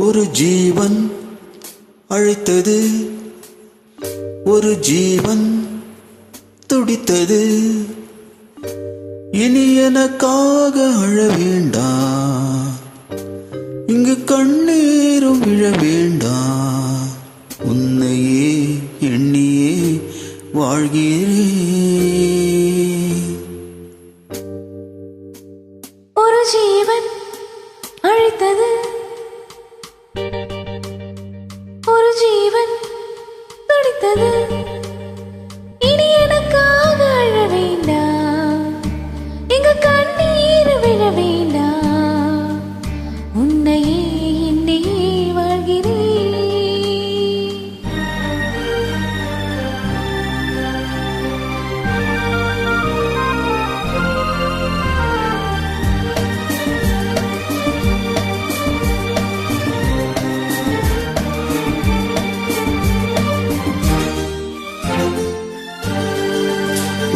ஒரு ஜீவன் அழைத்தது, ஒரு ஜீவன் துடித்தது. இனி எனக்காக அழ வேண்டாம், இங்கு கண்ணீரும் விழ வேண்டாம். உன்னையே எண்ணியே வாழ்கிறேன். ஒரு ஜீவன் அழைத்தது, ஒரு ஜீவன் துடித்தது. இனி எனக்காக அழ வேண்டாம், இங்கு கண்ணீர் விழ வேண்டாம். உன்னையே என்னையே வாழ்கிறேன்.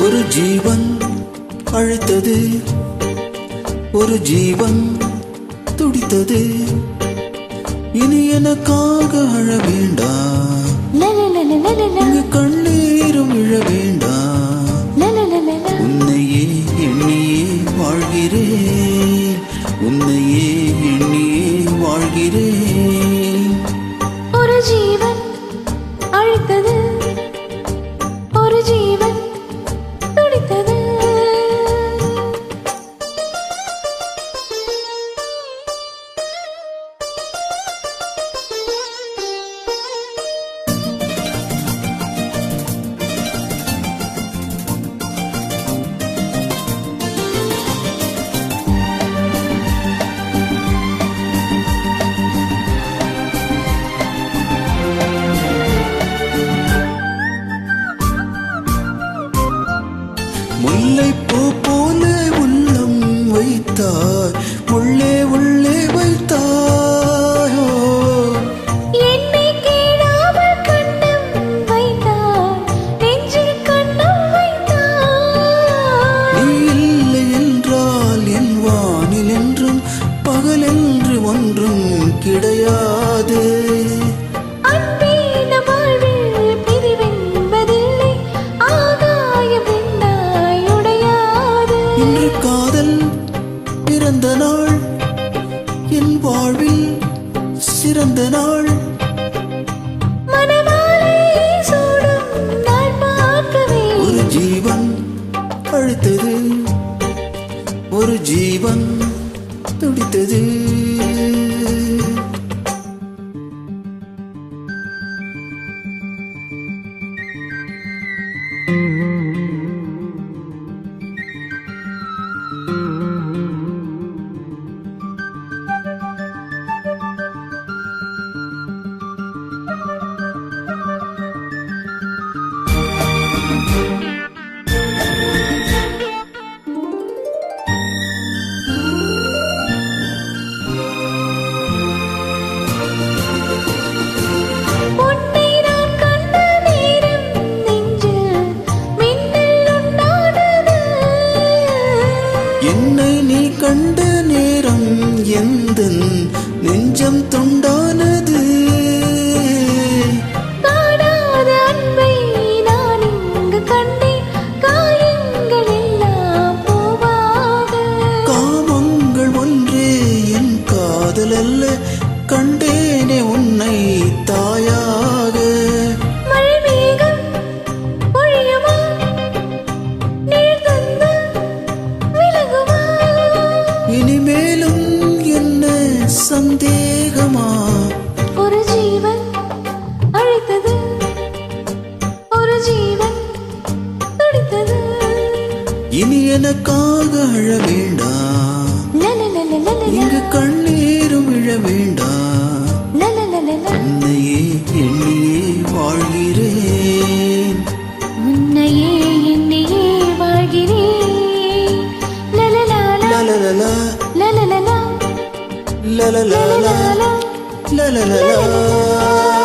ஒரு ஜீவன் அழைத்தது, ஒரு ஜீவன் துடித்தது. இனி எனக்காக அழ வேண்டாம், இங்கு கண்ணீரும் விழ வேண்டாம். உன்னையே எண்ணியே வாழ்கிறேன், உன்னையே எண்ணியே வாழ்கிறேன். ஒரு ஜீவன் அழைத்தது, ஒரு ஜீவன் துடித்தது. முல்லைப்பூ போல உள்ளம் வைத்தாய், உள்ளே உள்ளே வைத்தாயோ. என்னை கேளாமல் கண்ணம் வைத்தாய், நெஞ்சில் கண்ணம் வைத்தாய். நீ இல்லை என்றால் என் வானில் என்றும் பகலென்று ஒன்றும் கிடையாது. காதல் பிறந்த நாள், என் வாழ்வில் சிறந்த நாள். ஒரு ஜீவன் அழைத்தது, ஒரு ஜீவன் துடித்தது. என்னை நீ கண்ட நேரம் எந்தன் நெஞ்சம் துண்டானது. காணாத அன்பை நான் இங்கு கண்டேன், காயங்கள் எல்லாம் போவாத. காமங்கள் ஒன்றே என் காதல் அல்ல, கண்டேனே உன்னை தாயாக. மழை மேகம் பொழியுமா, நீர் தந்து விலகுமா. இனிமேலும் என்ன சந்தேகமா? ஒரு ஜீவன் அழைத்தது, ஒரு ஜீவன் துடித்தது. இனி எனக்காக அழ வேண்டாம், இங்கு கண்ணீரும் விழ வேண்டாம். உன்னையே எண்ணியே வாழ்கிறேன், உன்னையே எண்ணியே வாழ்கிறேன். லலலா லலலலா லலலலா லலலலா லலலலா.